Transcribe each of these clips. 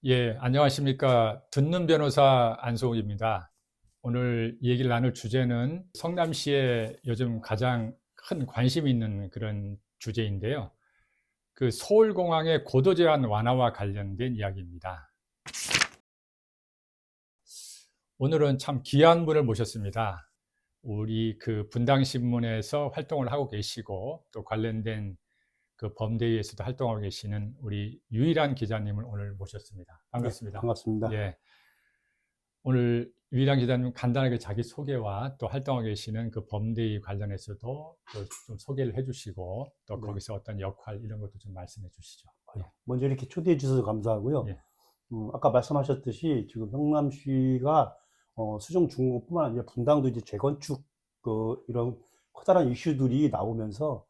예, 안녕하십니까. 듣는 변호사 안소욱입니다. 오늘 얘기를 나눌 주제는 성남시에 요즘 가장 큰 관심이 있는 그런 주제인데요. 그 서울공항의 고도 제한 완화와 관련된 이야기입니다. 오늘은 참 귀한 분을 모셨습니다. 우리 그 분당신문에서 활동을 하고 계시고 또 관련된 그 범대위에서도 활동하고 계시는 우리 유일한 기자님을 오늘 모셨습니다. 네, 반갑습니다. 반갑습니다. 예. 오늘 유일한 기자님 간단하게 자기 소개와 또 활동하고 계시는 그 범대위 관련해서도 또 좀 소개를 해주시고 또 네. 거기서 어떤 역할 이런 것도 좀 말씀해 주시죠. 예. 먼저 이렇게 초대해 주셔서 감사하고요. 예. 아까 말씀하셨듯이 지금 성남시가 수중 중공업뿐만 아니라 분당도 이제 재건축 이런 커다란 이슈들이 나오면서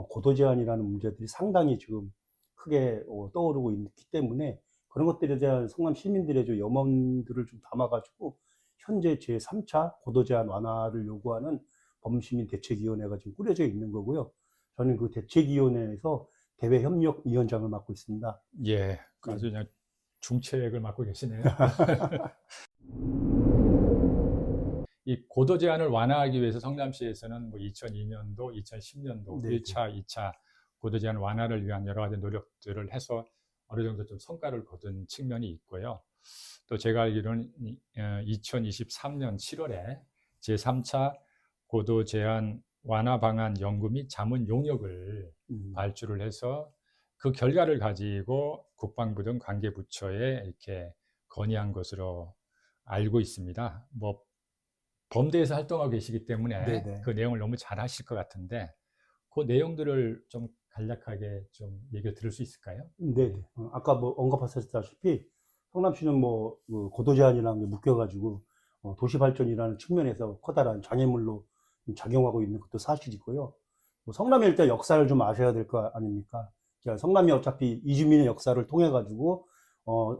고도 제한이라는 문제들이 상당히 지금 크게 떠오르고 있기 때문에 그런 것들에 대한 성남 시민들의 좀 염원들을 좀 담아가지고 현재 제3차 고도 제한 완화를 요구하는 범시민 대책위원회가 지금 꾸려져 있는 거고요. 저는 그 대책위원회에서 대외협력위원장을 맡고 있습니다. 예. 네. 아주 그냥 중책을 맡고 계시네요. 이 고도 제한을 완화하기 위해서 성남시에서는 뭐 2002년도, 2010년도 네, 네. 1차, 2차 고도 제한 완화를 위한 여러 가지 노력들을 해서 어느 정도 좀 성과를 거둔 측면이 있고요. 또 제가 알기로는 2023년 7월에 제3차 고도 제한 완화 방안 연구 및 자문 용역을 음, 발주를 해서 그 결과를 가지고 국방부 등 관계부처에 이렇게 건의한 것으로 알고 있습니다. 뭐 범대에서 활동하고 계시기 때문에 네네. 그 내용을 너무 잘 아실 것 같은데 그 내용들을 좀 간략하게 좀 얘기를 들을 수 있을까요? 네네. 예. 아까 뭐 언급하셨다시피 성남시는 그 고도 제한이라는 게 묶여가지고 도시 발전이라는 측면에서 커다란 장애물로 작용하고 있는 것도 사실이고요. 뭐 성남의 일단 역사를 좀 아셔야 될 거 아닙니까? 그러니까 성남이 어차피 이주민의 역사를 통해 가지고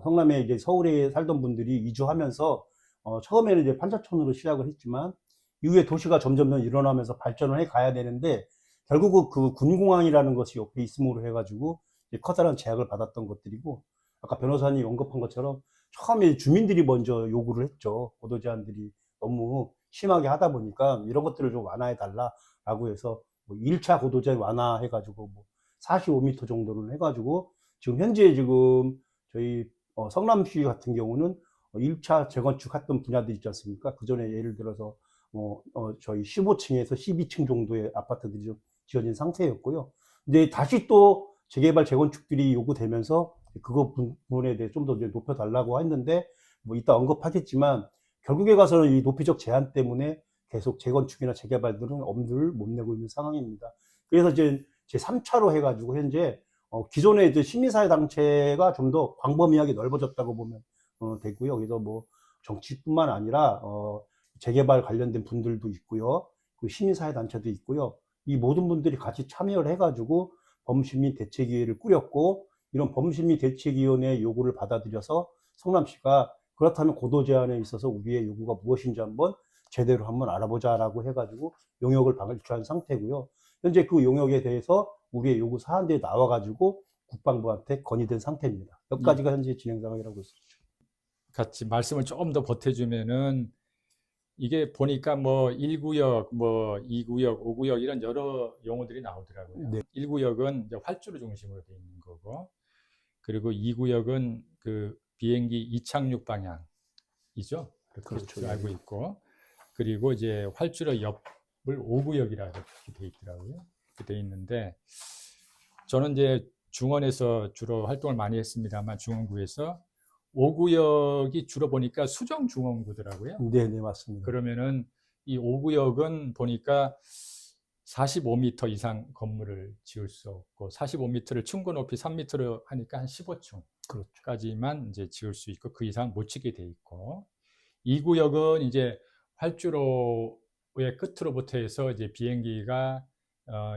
성남에 이제 서울에 살던 분들이 이주하면서 처음에는 이제 판자촌으로 시작을 했지만 이후에 도시가 점점 일어나면서 발전을 해 가야 되는데 결국 그 군공항이라는 것이 옆에 있음으로 해가지고 커다란 제약을 받았던 것들이고 아까 변호사님 언급한 것처럼 처음에 주민들이 먼저 요구를 했죠. 고도 제한들이 너무 심하게 하다 보니까 이런 것들을 좀 완화해 달라라고 해서 뭐 1차 고도 제한 완화해 가지고 뭐 45m 정도는 해 가지고 지금 저희 성남시 같은 경우는 1차 재건축했던 분야들 있지 않습니까? 그 전에 예를 들어서 저희 15층에서 12층 정도의 아파트들이 좀 지어진 상태였고요. 근데 다시 또 재개발 재건축들이 요구되면서 그거 부분에 대해 좀 더 높여달라고 했는데 뭐 이따 언급하겠지만 결국에 가서는 이 높이적 제한 때문에 계속 재건축이나 재개발들은 엄두를 못 내고 있는 상황입니다. 그래서 이제 제 3차로 해가지고 현재 기존의 이제 시민사회 단체가 좀 더 광범위하게 넓어졌다고 보면 되고요. 그래서 뭐 정치뿐만 아니라 재개발 관련된 분들도 있고요. 그 시민사회 단체도 있고요. 이 모든 분들이 같이 참여를 해가지고 범시민 대책위를 꾸렸고 이런 범시민 대책위원회의 요구를 받아들여서 성남시가 그렇다면 고도 제한에 있어서 우리의 요구가 무엇인지 한번 제대로 한번 알아보자라고 해가지고 용역을 발주한 상태고요. 현재 그 용역에 대해서 우리의 요구 사안들이 나와가지고 국방부한테 건의된 상태입니다. 이 여기까지가 현재 진행 상황이라고 있습니다. 같이 말씀을 조금 더 보태주면은 이게 보니까 뭐 1구역, 뭐 2구역, 5구역 이런 여러 용어들이 나오더라고요. 네, 1구역은 이제 활주로 중심으로 되어 있는 거고, 그리고 2구역은 그 비행기 이착륙 방향이죠. 그렇죠. 그렇게 예, 알고 예. 있고, 그리고 이제 활주로 옆을 5구역이라고 이렇게 되어 있더라고요. 이렇게 되어 있는데, 저는 이제 중원에서 주로 활동을 많이 했습니다만 중원구에서 5구역이 주로 보니까 수정 중원구더라고요. 네, 네, 맞습니다. 그러면은 이 5구역은 보니까 45m 이상 건물을 지을 수 없고 45m를 층고 높이 3m로 하니까 한 그렇죠. 15층까지만 이제 지을 수 있고 그 이상 못 짓게 돼 있고 2구역은 이제 활주로의 끝으로부터 해서 이제 비행기가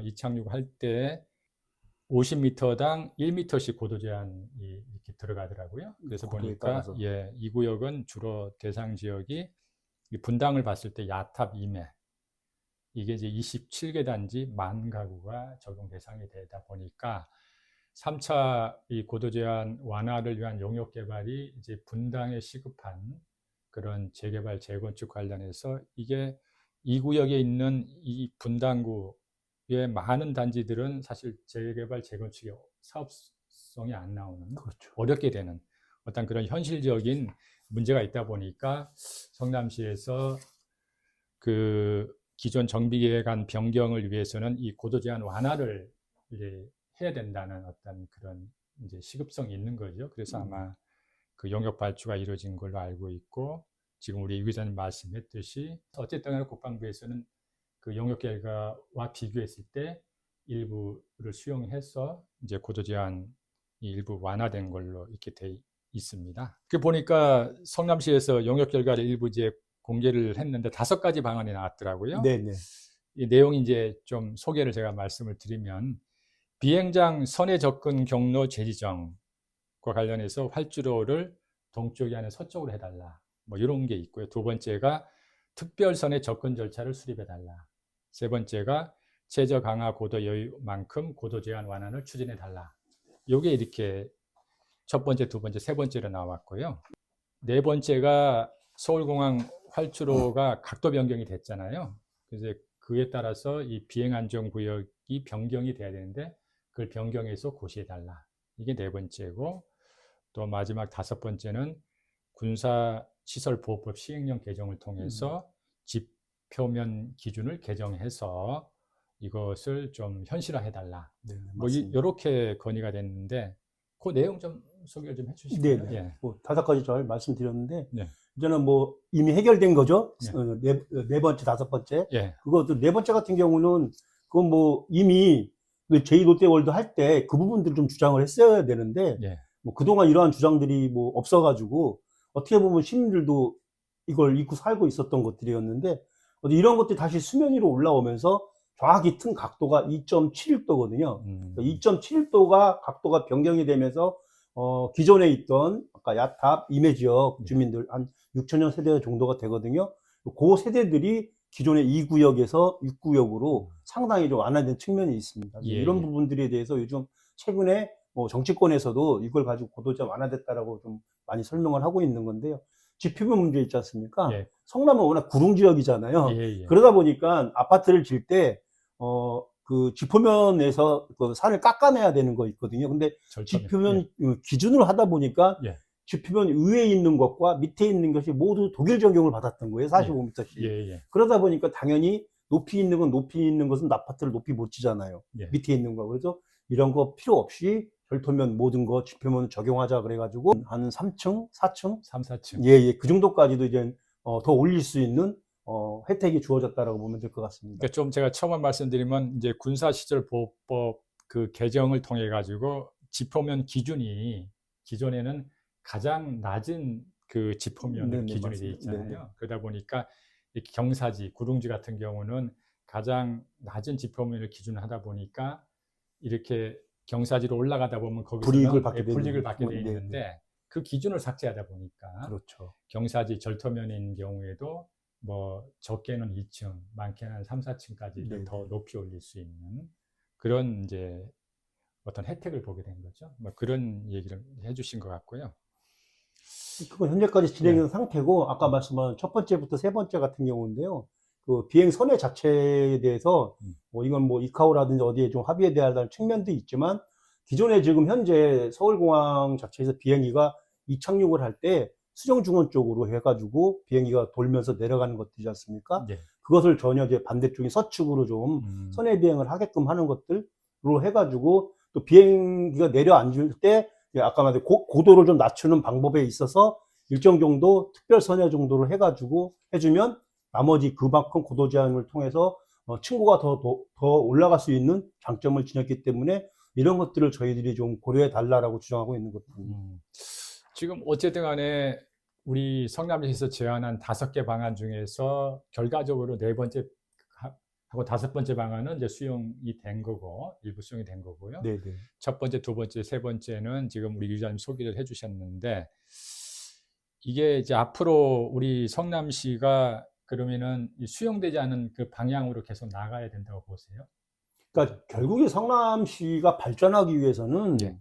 이착륙할 때 50m당 1m씩 고도 제한이 이렇게 들어가더라고요. 그래서 고도에 보니까 따라서. 예, 이 구역은 주로 대상 지역이 분당을 봤을 때 야탑 2매 이게 이제 27개 단지 10,000가구가 적용 대상이 되다 보니까 3차 이 고도 제한 완화를 위한 용역 개발이 이제 분당에 시급한 그런 재개발 재건축 관련해서 이게 이 구역에 있는 이 분당구의 많은 단지들은 사실 재개발 재건축이 사업성이 안 나오는 그렇죠. 어렵게 되는 어떤 그런 현실적인 문제가 있다 보니까 성남시에서 그 기존 정비계획안 변경을 위해서는 이 고도 제한 완화를 이제 해야 된다는 어떤 그런 이제 시급성이 있는 거죠. 그래서 아마 그 용역 발주가 이루어진 걸로 알고 있고, 지금 우리 유 기자님 말씀했듯이 어쨌든 간에 국방부에서는 그 용역 결과와 비교했을 때 일부를 수용해서 이제 고도 제한이 일부 완화된 걸로 이렇게 돼 있습니다. 그 보니까 성남시에서 용역 결과를 일부 이제 공개를 했는데 5가지 방안이 나왔더라고요. 네네. 이 내용이 이제 좀 소개를 제가 말씀을 드리면, 비행장 선해 접근 경로 재지정과 관련해서 활주로를 동쪽이 아니라 서쪽으로 해달라, 뭐 이런 게 있고요. 두 번째가 특별선의 접근 절차를 수립해달라. 세 번째가 최저 강화 고도 여유만큼 고도 제한 완화를 추진해달라. 요게 이렇게 첫 번째, 두 번째, 세 번째로 나왔고요. 네 번째가 서울공항 활주로가 각도 변경이 됐잖아요. 그래서 그에 따라서 이 비행안전구역이 변경이 돼야 되는데 그걸 변경해서 고시해달라. 이게 네 번째고, 또 마지막 5번째는 군사시설보호법 시행령 개정을 통해서 지표면 기준을 개정해서 이것을 좀 현실화해달라. 네, 뭐 이렇게 건의가 됐는데 그 내용 좀 소개를 좀 해주실까요? 네네. 예. 뭐 5가지 잘 말씀드렸는데, 네. 이제는 뭐 이미 해결된 거죠. 네. 네 번째, 5번째. 예. 그것도 네 번째 같은 경우는 그건 뭐 이미 그 제2롯데월드 할 때 그 부분들 좀 주장을 했어야 되는데, 예. 뭐 그동안 이러한 주장들이 뭐 없어가지고 어떻게 보면 시민들도 이걸 잊고 살고 있었던 것들이었는데, 이런 것들이 다시 수면 위로 올라오면서 정확히 튼 각도가 2.71도거든요. 2.71도가 각도가 변경이 되면서 기존에 있던 아까 야탑 임해 지역 주민들 한 6천여 세대 정도가 되거든요. 그 세대들이 기존의 2구역에서 6구역으로 상당히 좀 완화된 측면이 있습니다. 예, 이런 예. 부분들에 대해서 요즘 최근에 뭐 정치권에서도 이걸 가지고 고도점 완화됐다라고 좀 많이 설명을 하고 있는 건데요. 지표면 문제 있지 않습니까? 예. 성남은 워낙 구릉 지역이잖아요. 예, 예. 그러다 보니까 아파트를 질 때 그 지표면에서 그 산을 깎아내야 되는 거 있거든요. 근데 지표면 기준으로 하다 보니까 예. 지표면 위에 있는 것과 밑에 있는 것이 모두 독일 적용을 받았던 거예요. 45m씩. 예, 예. 그러다 보니까 당연히 높이 있는 건 높이 있는 것은 아파트를 높이 못 지잖아요. 예. 밑에 있는 거. 그래서 이런 거 필요 없이 절토면 모든 거 지표면 적용하자 그래가지고 한 3층, 4층, 3, 4층. 예, 예, 그 정도까지도 이제 더 올릴 수 있는 혜택이 주어졌다라고 보면 될 것 같습니다. 그러니까 좀 제가 처음 말씀드리면 이제 군사시설보호법 그 개정을 통해 가지고 지표면 기준이 기존에는 가장 낮은 그 지표면 네네, 기준이 돼 맞습니다. 있잖아요. 네네. 그러다 보니까 이 경사지, 구릉지 같은 경우는 가장 낮은 지표면을 기준으로 하다 보니까 이렇게 경사지로 올라가다 보면 거기서 불이익을 받게 불이익을 되는, 받게 돼 네네. 있는데 그 기준을 삭제하다 보니까 그렇죠. 경사지 절토면인 경우에도 뭐 적게는 2층, 많게는 3, 4층까지 네네. 더 높이 올릴 수 있는 그런 이제 어떤 혜택을 보게 된 거죠. 뭐 그런 얘기를 해주신 것 같고요. 그건 현재까지 진행된 상태고, 아까 말씀한 첫 번째부터 세 번째 같은 경우인데요. 그 비행 선회 자체에 대해서 뭐 이건 뭐 이카오라든지 어디에 좀 합의해야 될 측면도 있지만, 기존에 지금 현재 서울공항 자체에서 비행기가 이착륙을 할 때 수정중원 쪽으로 해가지고 비행기가 돌면서 내려가는 것들이지 않습니까? 예. 그것을 전혀 이제 반대쪽인 서측으로 좀 선회 비행을 하게끔 하는 것들로 해가지고, 또 비행기가 내려앉을 때 아까 말한 고도를 좀 낮추는 방법에 있어서 일정 정도 특별 선회 정도로 해가지고 해주면 나머지 그만큼 고도 제한을 통해서 층고가 더 올라갈 수 있는 장점을 지녔기 때문에 이런 것들을 저희들이 좀 고려해 달라라고 주장하고 있는 것입니다. 지금 어쨌든 간에 우리 성남시에서 제안한 5개 방안 중에서 결과적으로 4번째 하고 5번째 방안은 이제 수용이 된 거고, 일부 수용이 된 거고요. 네네. 첫 번째, 두 번째, 세 번째는 지금 우리 기자님 소개를 해주셨는데, 이게 이제 앞으로 우리 성남시가 그러면은 수용되지 않은 그 방향으로 계속 나가야 된다고 보세요? 그러니까 결국에 성남시가 발전하기 위해서는 예.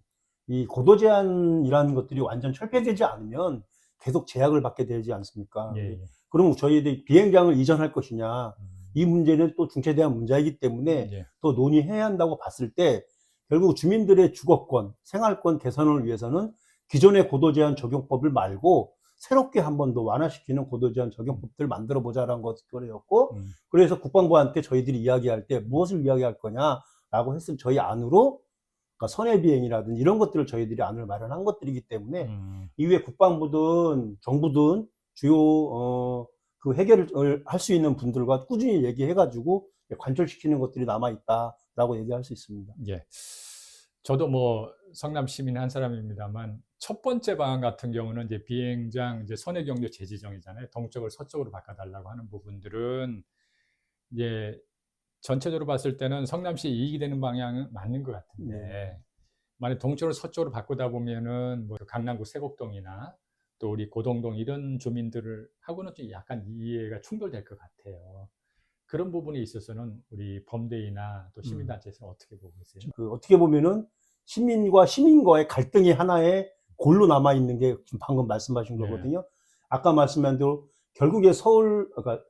이 고도 제한이라는 것들이 완전 철폐되지 않으면 계속 제약을 받게 되지 않습니까? 예, 예. 그럼 저희들이 비행장을 이전할 것이냐, 음, 이 문제는 또 중체대한 문제이기 때문에 예. 또 논의해야 한다고 봤을 때 결국 주민들의 주거권, 생활권 개선을 위해서는 기존의 고도 제한 적용법을 말고 새롭게 한 번 더 완화시키는 고도 제한 적용법들을 만들어 보자라는 것이었고, 그래서 국방부한테 저희들이 이야기할 때 무엇을 이야기할 거냐라고 했을 저희 안으로, 그러니까 선해 비행이라든지 이런 것들을 저희들이 안을 마련한 것들이기 때문에 이후에 국방부든 정부든 주요 그 해결을 할 수 있는 분들과 꾸준히 얘기해가지고 관철시키는 것들이 남아 있다라고 얘기할 수 있습니다. 예. 저도 뭐 성남 시민 한 사람입니다만 첫 번째 방안 같은 경우는 이제 비행장 이제 선해 경로 재지정이잖아요. 동쪽을 서쪽으로 바꿔달라고 하는 부분들은 이제 전체적으로 봤을 때는 성남시 이익이 되는 방향은 맞는 것 같은데 네. 만약 동쪽으로 서쪽으로 바꾸다 보면은 뭐 강남구 세곡동이나 또 우리 고동동 이런 주민들을 하고는 좀 약간 이해가 충돌될 것 같아요. 그런 부분에 있어서는 우리 범대이나 또 시민단체에서는 어떻게 보고 계세요? 그 어떻게 보면은 시민과 시민과의 갈등이 하나의 골로 남아 있는 게 지금 방금 말씀하신 네. 거거든요. 아까 말씀한 대로 결국에 서울, 그러니까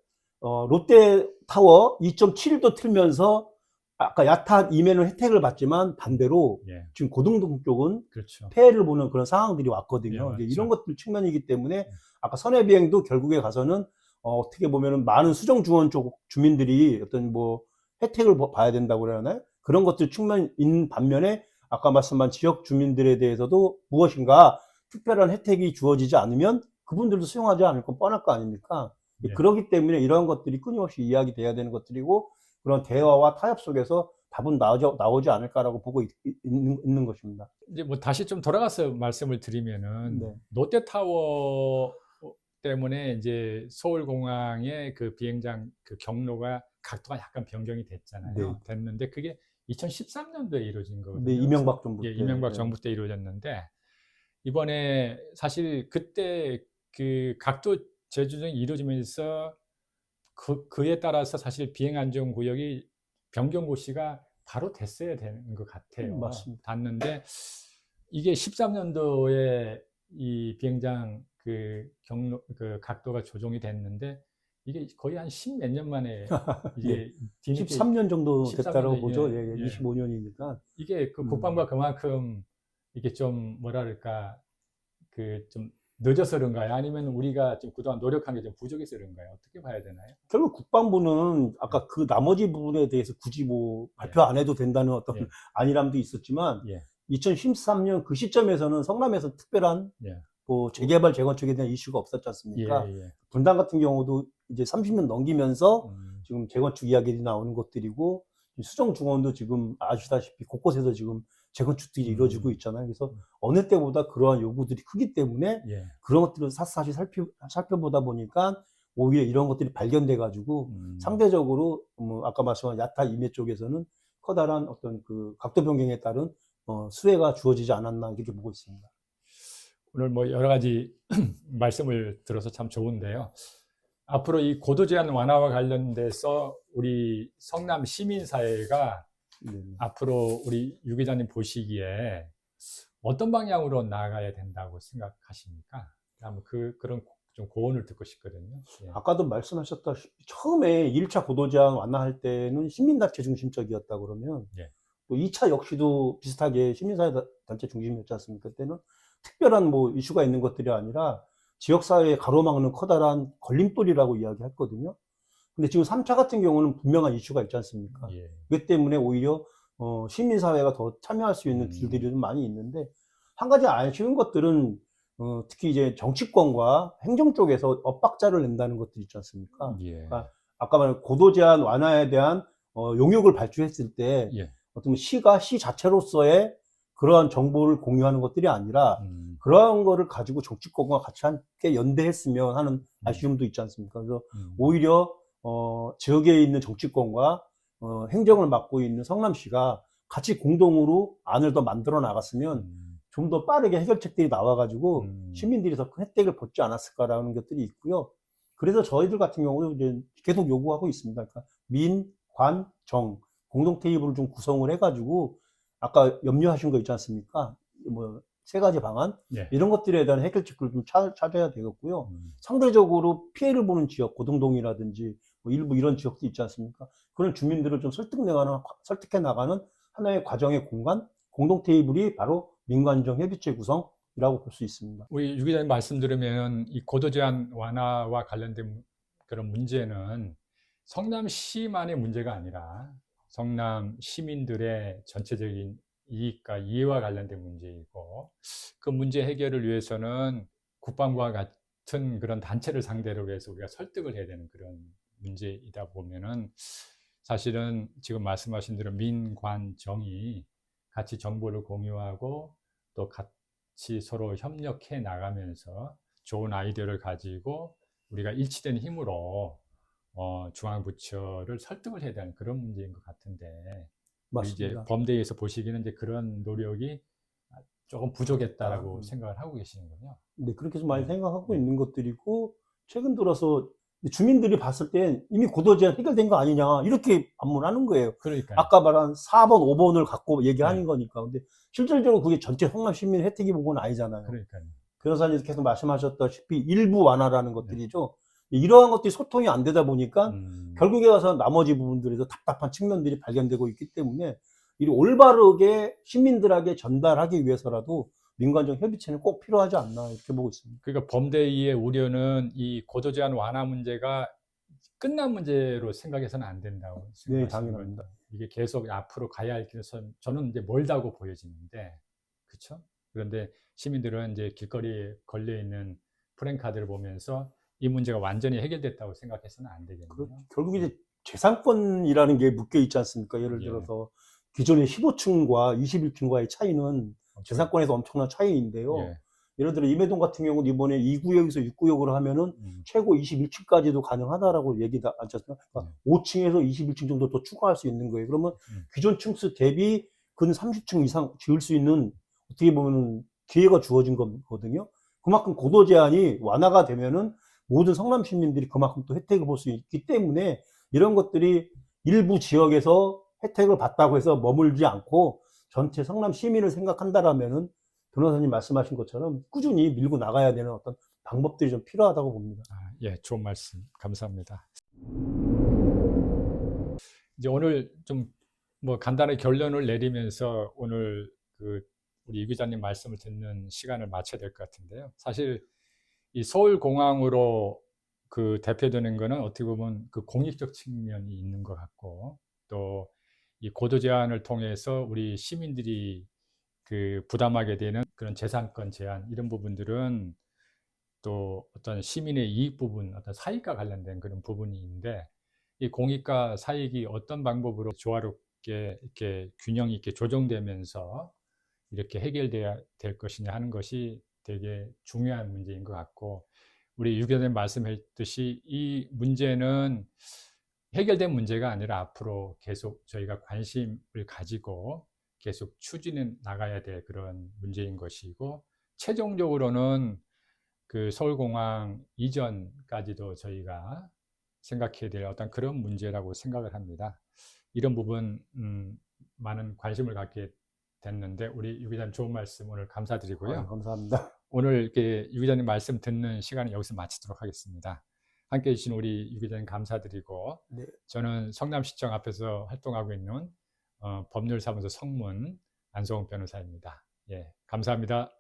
롯데타워 2.7도 틀면서 아까 야타 이면은 혜택을 받지만 반대로 예, 지금 고등동 쪽은 그렇죠. 폐해를 보는 그런 상황들이 예, 왔거든요. 이제 맞죠. 이런 것들 측면이기 때문에 아까 선해비행도 결국에 가서는 어떻게 보면은 많은 수정 주원 쪽 주민들이 어떤 뭐 혜택을 봐야 된다고 그러나요? 그런 것들 측면인 반면에 아까 말씀한 지역 주민들에 대해서도 무엇인가 특별한 혜택이 주어지지 않으면 그분들도 수용하지 않을 건 뻔할 거 아닙니까? 예. 그렇기 때문에 이러한 것들이 끊임없이 이야기돼야 되는 것들이고 그런 대화와 타협 속에서 답은 나오지 않을까라고 보고 있는 것입니다. 이제 뭐 다시 좀 돌아가서 말씀을 드리면은 네. 롯데타워 때문에 이제 서울공항의 그 비행장 그 경로가 각도가 약간 변경이 됐잖아요. 네. 됐는데 그게 2013년도에 이루어진 거거든요. 네, 이명박 정부 예, 때. 이명박 네. 정부 때 이루어졌는데 이번에 사실 그때 그 각도 재조정이 이루어지면서 그에 따라서 사실 비행안전구역이 변경고시가 바로 됐어야 되는 것 같아요. 맞습니다. 닿는데 이게 13년도에 이 비행장 그 경로 그 각도가 조정이 됐는데 이게 거의 한 10 몇 년 만에 네. 이게 뒤늦게 13년 정도 13 됐다고 년도 보죠. 예, 예, 예. 25년이니까. 이게 그 국방부가 그만큼 이게 좀 뭐랄까 그 좀 늦어서 그런가요? 아니면 우리가 지금 그동안 노력한 게 좀 부족해서 그런가요? 어떻게 봐야 되나요? 결국 국방부는 아까 그 나머지 부분에 대해서 굳이 뭐 발표 안 해도 된다는 어떤 예, 안일함도 있었지만 예, 2013년 그 시점에서는 성남에서 특별한 예, 뭐 재개발 재건축에 대한 이슈가 없었지 예, 않습니까? 예. 분당 같은 경우도 이제 30년 넘기면서 음, 지금 재건축 이야기들이 나오는 것들이고 수정 중원도 지금 아시다시피 곳곳에서 지금 재건축들이 이루어지고 있잖아요. 그래서 어느 때보다 그러한 요구들이 크기 때문에 예, 그런 것들을 샅샅이 살펴보다 보니까 오히려 이런 것들이 발견돼 가지고 상대적으로 뭐 아까 말씀한 야타 임해 쪽에서는 커다란 어떤 그 각도 변경에 따른 수혜가 주어지지 않았나 이렇게 보고 있습니다. 오늘 뭐 여러 가지 말씀을 들어서 참 좋은데요. 앞으로 이 고도 제한 완화와 관련돼서 우리 성남 시민사회가 앞으로 우리 유 기자님 보시기에 어떤 방향으로 나아가야 된다고 생각하십니까? 한번 그런 좀 고언을 듣고 싶거든요. 예. 아까도 말씀하셨다시피 처음에 1차 고도 제한 완화할 때는 시민단체 중심적이었다 그러면 예. 또 2차 역시도 비슷하게 시민사회 단체 중심이었지 않습니까? 그때는 특별한 뭐 이슈가 있는 것들이 아니라 지역사회에 가로막는 커다란 걸림돌이라고 이야기했거든요. 근데 지금 3차 같은 경우는 분명한 이슈가 있지 않습니까? 예. 그렇기 때문에 오히려 시민사회가 더 참여할 수 있는 길들이 좀 많이 있는데 한 가지 아쉬운 것들은 특히 이제 정치권과 행정 쪽에서 엇박자를 낸다는 것들 있지 않습니까? 예. 그러니까 아까 말한 고도 제한 완화에 대한 용역을 발주했을 때 예. 어떤 시가 시 자체로서의 그러한 정보를 공유하는 것들이 아니라 그러한 거를 가지고 정치권과 같이 함께 연대했으면 하는 아쉬움도 있지 않습니까? 그래서 오히려 지역에 있는 정치권과 행정을 맡고 있는 성남시가 같이 공동으로 안을 더 만들어 나갔으면 좀 더 빠르게 해결책들이 나와가지고 시민들이 더 큰 혜택을 받지 않았을까라는 것들이 있고요. 그래서 저희들 같은 경우도 이제 계속 요구하고 있습니다. 그러니까 민, 관, 정 공동 테이블을 좀 구성을 해가지고 아까 염려하신 거 있지 않습니까? 뭐 세 가지 방안 예. 이런 것들에 대한 해결책을 좀 찾아야 되겠고요. 음. 상대적으로 피해를 보는 지역, 고등동이라든지 뭐 일부 이런 지역도 있지 않습니까? 그런 주민들을 좀 설득해 나가는 하나의 과정의 공간, 공동 테이블이 바로 민관정 협의체 구성이라고 볼 수 있습니다. 우리 유 기자님 말씀 들으면 이 고도 제한 완화와 관련된 그런 문제는 성남시만의 문제가 아니라 성남 시민들의 전체적인 이익과 이해와 관련된 문제이고, 그 문제 해결을 위해서는 국방부와 같은 그런 단체를 상대로 해서 우리가 설득을 해야 되는 그런 문제이다 보면은, 사실은 지금 말씀하신 대로 민관정이 같이 정보를 공유하고 또 같이 서로 협력해 나가면서 좋은 아이디어를 가지고 우리가 일치된 힘으로 중앙부처를 설득을 해야 되는 그런 문제인 것 같은데, 우리 이제 맞습니다. 범대에서 보시기는 이제 그런 노력이 조금 부족했다라고 생각을 하고 계시는군요. 네, 그렇게 좀 많이 네. 생각하고 네. 있는 것들이고, 최근 들어서 주민들이 봤을 땐 이미 고도 제한 해결된 거 아니냐, 이렇게 반문하는 거예요. 그러니까요. 아까 말한 4번, 5번을 갖고 얘기하는 네. 거니까. 근데 실질적으로 그게 전체 성남 시민 혜택이 본 건 아니잖아요. 그러니까요. 변호사님 계속 말씀하셨다시피 일부 완화라는 네. 것들이죠. 이러한 것들이 소통이 안 되다 보니까 결국에 가서 나머지 부분들에서 답답한 측면들이 발견되고 있기 때문에 이 올바르게 시민들에게 전달하기 위해서라도 민관정 협의체는 꼭 필요하지 않나 이렇게 보고 있습니다. 그러니까 범대의 우려는 이 고도 제한 완화 문제가 끝난 문제로 생각해서는 안 된다고 네, 생각하시는 당연합니다. 거예요. 이게 계속 앞으로 가야 할 길은 저는 이제 멀다고 보여지는데, 그렇죠? 그런데 시민들은 이제 길거리에 걸려 있는 프랜카드를 보면서 이 문제가 완전히 해결됐다고 생각해서는 안 되겠네요. 결국 이제 재산권이라는 게 묶여 있지 않습니까? 예를 예. 들어서 기존의 15층과 21층과의 차이는 재산권에서 엄청난 차이인데요. 예. 예를 들어 임해동 같은 경우는 이번에 2구역에서 6구역으로 하면은 최고 21층까지도 가능하다라고 얘기가 하지 않습니까? 그러니까 5층에서 21층 정도 더 추가할 수 있는 거예요. 그러면 기존 층수 대비 근 30층 이상 지을 수 있는 어떻게 보면 기회가 주어진 거거든요. 그만큼 고도 제한이 완화가 되면은 모든 성남 시민들이 그만큼 또 혜택을 볼 수 있기 때문에 이런 것들이 일부 지역에서 혜택을 받다고 해서 머물지 않고 전체 성남 시민을 생각한다라면은 변호사님 말씀하신 것처럼 꾸준히 밀고 나가야 되는 어떤 방법들이 좀 필요하다고 봅니다. 예, 좋은 말씀 감사합니다. 이제 오늘 좀 뭐 간단하게 결론을 내리면서 오늘 우리 이 기자님 말씀을 듣는 시간을 마쳐야 될 것 같은데요. 사실 이 서울공항으로 대표되는 거는 어떻게 보면 그 공익적 측면이 있는 것 같고, 또 이 고도 제한을 통해서 우리 시민들이 부담하게 되는 그런 재산권 제한, 이런 부분들은 또 어떤 시민의 이익 부분, 어떤 사익과 관련된 그런 부분이 있는데, 이 공익과 사익이 어떤 방법으로 조화롭게 이렇게 균형 있게 조정되면서 이렇게 해결돼야 될 것이냐 하는 것이 되게 중요한 문제인 것 같고, 우리 유 기자님 말씀했듯이 이 문제는 해결된 문제가 아니라 앞으로 계속 저희가 관심을 가지고 계속 추진해 나가야 될 그런 문제인 것이고, 최종적으로는 서울공항 이전까지도 저희가 생각해야 될 어떤 그런 문제라고 생각을 합니다. 이런 부분 많은 관심을 갖게 됐는데, 우리 유 기자님 좋은 말씀 오늘 감사드리고요. 감사합니다. 오늘 이렇게 유 기자님 말씀 듣는 시간은 여기서 마치도록 하겠습니다. 함께 해주신 우리 유 기자님 감사드리고, 네. 저는 성남시청 앞에서 활동하고 있는 법률사무소 성문 안성훈 변호사입니다. 예, 감사합니다.